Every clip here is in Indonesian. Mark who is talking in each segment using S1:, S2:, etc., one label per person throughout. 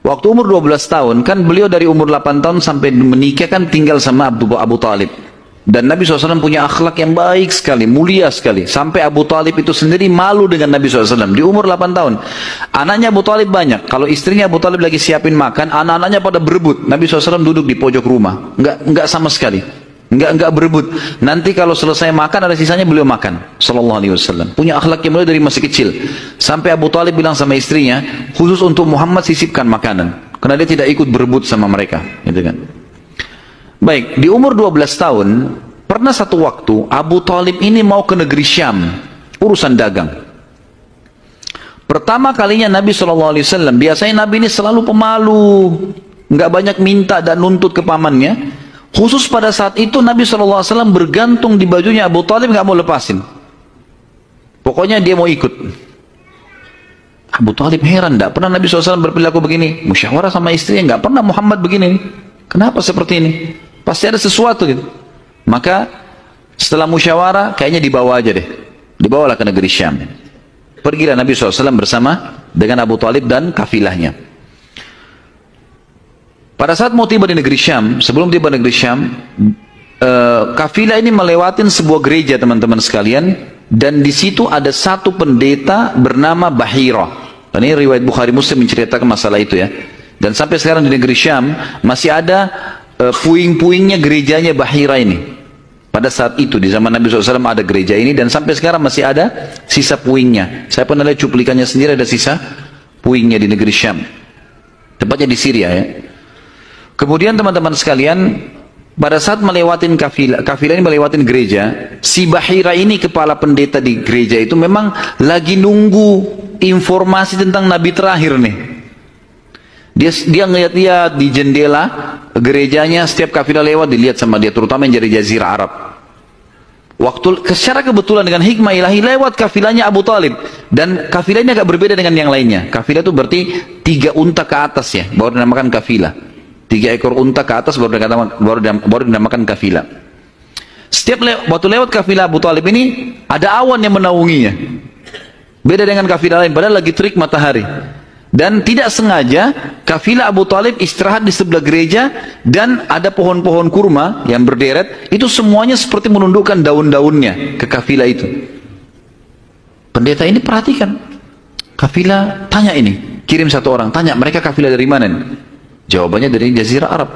S1: Waktu umur 12 tahun, kan beliau dari umur 8 tahun sampai menikah kan tinggal sama Abu Talib. Dan Nabi SAW punya akhlak yang baik sekali, mulia sekali. Sampai Abu Talib itu sendiri malu dengan Nabi SAW. Di umur 8 tahun. Anaknya Abu Talib banyak. Kalau istrinya Abu Talib lagi siapin makan, anak-anaknya pada berebut. Nabi SAW duduk di pojok rumah. Enggak sama sekali. Enggak berebut. Nanti kalau selesai makan, ada sisanya beliau makan. Sallallahu alaihi wasallam. Punya akhlak yang mulia dari masih kecil. Sampai Abu Talib bilang sama istrinya, khusus untuk Muhammad sisipkan makanan. Karena dia tidak ikut berebut sama mereka. Gitu kan. Baik, di umur 12 tahun, pernah satu waktu Abu Talib ini mau ke negeri Syam, urusan dagang. Pertama kalinya Nabi SAW, biasanya Nabi ini selalu pemalu, nggak banyak minta dan nuntut ke pamannya. Khusus pada saat itu Nabi SAW bergantung di bajunya Abu Talib, nggak mau lepasin. Pokoknya dia mau ikut. Abu Talib heran, nggak pernah Nabi SAW berperilaku begini. Musyawarah sama istrinya, nggak pernah Muhammad begini. Kenapa seperti ini? Pasti ada sesuatu gitu. Maka setelah musyawarah kayaknya dibawa aja deh. Dibawalah ke negeri Syam. Pergilah Nabi SAW bersama dengan Abu Talib dan kafilahnya. Pada saat mau tiba di negeri Syam, sebelum tiba di negeri Syam, kafilah ini melewatin sebuah gereja teman-teman sekalian. Dan di situ ada satu pendeta bernama Bahira. Dan ini riwayat Bukhari Muslim menceritakan masalah itu ya. Dan sampai sekarang di negeri Syam masih ada puing-puingnya gerejanya Bahira ini. Pada saat itu di zaman Nabi SAW ada gereja ini dan sampai sekarang masih ada sisa puingnya. Saya pernah lihat cuplikannya sendiri, ada sisa puingnya di negeri Syam. Tepatnya di Syria ya. Kemudian teman-teman sekalian, pada saat melewatin kafilah ini melewatin gereja, si Bahira ini kepala pendeta di gereja itu memang lagi nunggu informasi tentang Nabi terakhir nih. Dia ngeliat-liat di jendela gerejanya, setiap kafilah lewat dilihat sama dia, terutama yang dari Jazirah Arab. Secara kebetulan dengan hikmah ilahi lewat kafilahnya Abu Talib, dan kafilah ini agak berbeda dengan yang lainnya. Kafilah itu berarti 3 unta ke atas ya, baru dinamakan kafilah. 3 ekor unta ke atas baru dinamakan kafilah. Setiap waktu lewat kafilah Abu Talib ini ada awan yang menaunginya. Beda dengan kafilah lain, padahal lagi terik matahari. Dan tidak sengaja kafilah Abu Talib istirahat di sebelah gereja dan ada pohon-pohon kurma yang berderet, itu semuanya seperti menundukkan daun-daunnya ke kafilah itu. Pendeta ini perhatikan, kafilah tanya ini, kirim satu orang, tanya mereka kafilah dari mana nih? Jawabannya dari Jazirah Arab.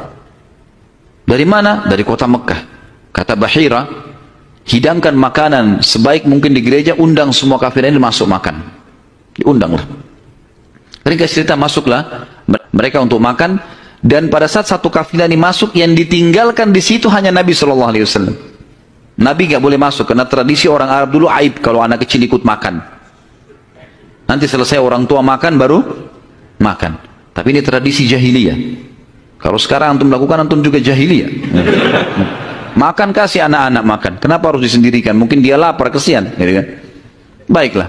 S1: Dari mana? Dari kota Mekah. Kata Bahira, hidangkan makanan sebaik mungkin di gereja, undang semua kafilah ini masuk makan. Diundanglah. Mereka cerita masuklah mereka untuk makan, dan pada saat satu kafilah ini masuk, yang ditinggalkan di situ hanya Nabi SAW. Nabi nggak boleh masuk karena tradisi orang Arab dulu aib kalau anak kecil ikut makan. Nanti selesai orang tua makan baru makan. Tapi ini tradisi jahiliyah. Kalau sekarang antum lakukan, antum juga jahiliyah. Makan kasih anak-anak makan. Kenapa harus disendirikan? Mungkin dia lapar, kesian. Gitu kan? Baiklah.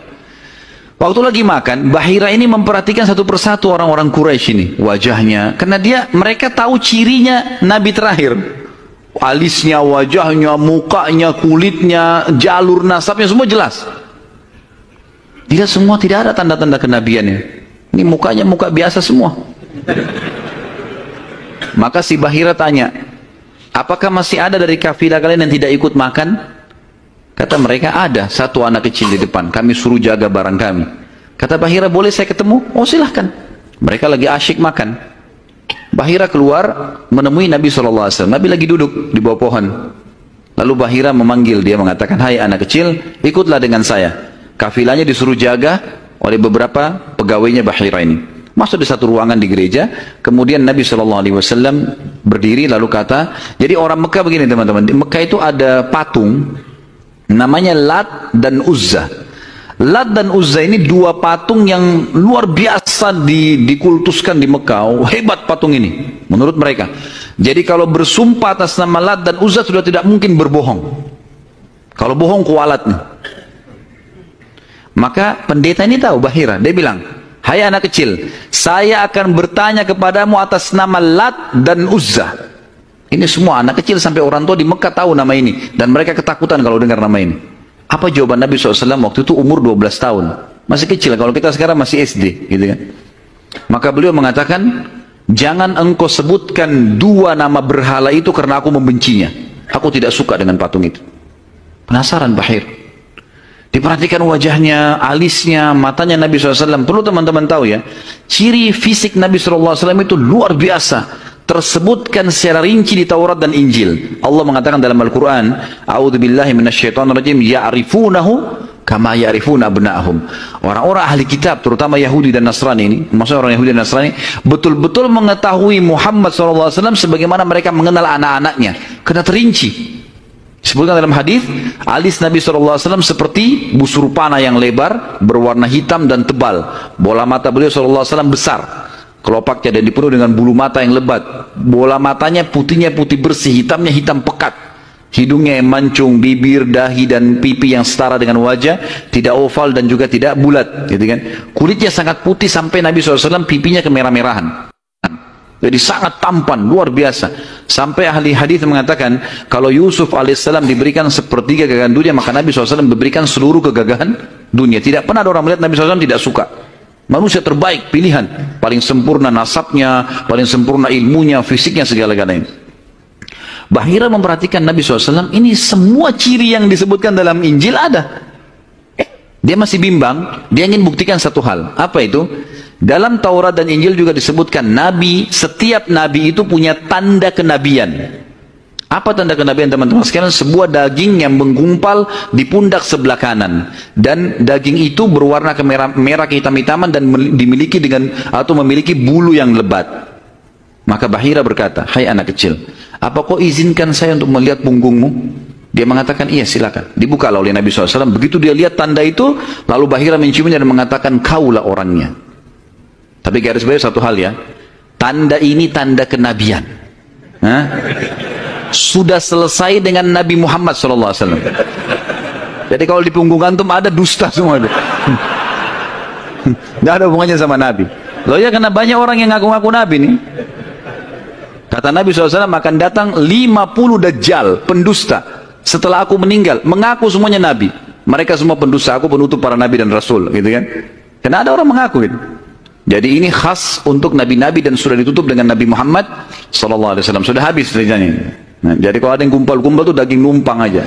S1: Waktu lagi makan, Bahira ini memperhatikan satu persatu orang-orang Quraisy ini, wajahnya, karena mereka tahu cirinya Nabi terakhir, alisnya, wajahnya, mukanya, kulitnya, jalur nasabnya, semua jelas. Tidak semua, tidak ada tanda-tanda kenabiannya. Ini mukanya muka biasa semua. Maka si Bahira tanya, apakah masih ada dari kafilah kalian yang tidak ikut makan? Kata mereka, ada satu anak kecil di depan, kami suruh jaga barang kami. Kata Bahira, boleh saya ketemu? Oh silahkan. Mereka lagi asyik makan. Bahira keluar menemui Nabi SAW. Nabi lagi duduk di bawah pohon. Lalu Bahira memanggil dia, mengatakan, hai anak kecil, ikutlah dengan saya. Kafilahnya disuruh jaga oleh beberapa pegawainya Bahira ini. Masuk di satu ruangan di gereja, kemudian Nabi SAW berdiri lalu kata, jadi orang Mekah begini teman-teman, di Mekah itu ada patung, namanya Lat dan Uzza. Lat dan Uzza ini 2 patung yang luar biasa dikultuskan di Mekah. Oh, hebat patung ini menurut mereka. Jadi kalau bersumpah atas nama Lat dan Uzza sudah tidak mungkin berbohong. Kalau bohong kualat nih. Maka pendeta ini tahu Bahira, dia bilang, hai anak kecil, saya akan bertanya kepadamu atas nama Lat dan Uzza. Ini semua anak kecil sampai orang tua di Mekah tahu nama ini, dan mereka ketakutan kalau dengar nama ini. Apa jawaban Nabi SAW waktu itu? Umur 12 tahun, masih kecil. Kalau kita sekarang masih SD gitu kan. Maka beliau mengatakan, jangan engkau sebutkan dua nama berhala itu karena aku membencinya. Aku tidak suka dengan patung itu. Penasaran Bahir. Diperhatikan wajahnya, alisnya, matanya Nabi SAW. Perlu teman-teman tahu ya, ciri fisik Nabi SAW itu luar biasa. Tersebutkan secara rinci di Taurat dan Injil. Allah mengatakan dalam Al-Quran, A'udzubillahi minasyaitonirrajim, ya'rifunahu kama ya'rifuna abna'ahum. Orang-orang ahli kitab, terutama Yahudi dan Nasrani ini, maksudnya orang Yahudi dan Nasrani, betul-betul mengetahui Muhammad SAW sebagaimana mereka mengenal anak-anaknya. Kena terinci. Disebutkan dalam hadis, alis Nabi SAW seperti busur panah yang lebar, berwarna hitam dan tebal. Bola mata beliau SAW besar, kelopaknya dan dipenuhi dengan bulu mata yang lebat. Bola matanya putihnya putih bersih, hitamnya hitam pekat. Hidungnya yang mancung, bibir, dahi dan pipi yang setara dengan wajah, tidak oval dan juga tidak bulat, gitu kan. Kulitnya sangat putih sampai Nabi SAW pipinya kemerah-merahan. Jadi sangat tampan, luar biasa. Sampai ahli hadis mengatakan, kalau Yusuf alaihissalam diberikan sepertiga gagahan dunia, maka Nabi SAW memberikan seluruh kegagahan dunia. Tidak pernah ada orang melihat Nabi SAW tidak suka. Manusia terbaik, pilihan. Paling sempurna nasabnya, paling sempurna ilmunya, fisiknya, segala-galanya. Bahira memperhatikan Nabi SAW, ini semua ciri yang disebutkan dalam Injil ada. Dia masih bimbang, dia ingin buktikan satu hal. Apa itu? Dalam Taurat dan Injil juga disebutkan Nabi, setiap Nabi itu punya tanda kenabian. Apa tanda kenabian teman-teman sekalian? Sebuah daging yang menggumpal di pundak sebelah kanan. Dan daging itu berwarna merah kehitam-hitaman dan dimiliki atau memiliki bulu yang lebat. Maka Bahira berkata, hai anak kecil, apa kau izinkan saya untuk melihat punggungmu? Dia mengatakan, iya silakan. Dibuka oleh Nabi SAW. Begitu dia lihat tanda itu, lalu Bahira menciumnya dan mengatakan, kaulah orangnya. Tapi garis bawah satu hal ya, tanda ini tanda kenabian. Sudah selesai dengan Nabi Muhammad SAW. Jadi kalau di punggung antum ada dusta semua. Tidak ada hubungannya sama Nabi. Loh ya, karena banyak orang yang ngaku-ngaku Nabi nih. Kata Nabi SAW, akan datang 50 dajjal, pendusta. Setelah aku meninggal, mengaku semuanya Nabi. Mereka semua pendusta, aku penutup para Nabi dan Rasul, gitu kan. Karena ada orang mengaku gitu. Jadi ini khas untuk nabi-nabi dan sudah ditutup dengan Nabi Muhammad SAW. Sudah habis ceritanya. Nah, jadi kalau ada yang gumpal-gumpal tuh daging numpang aja.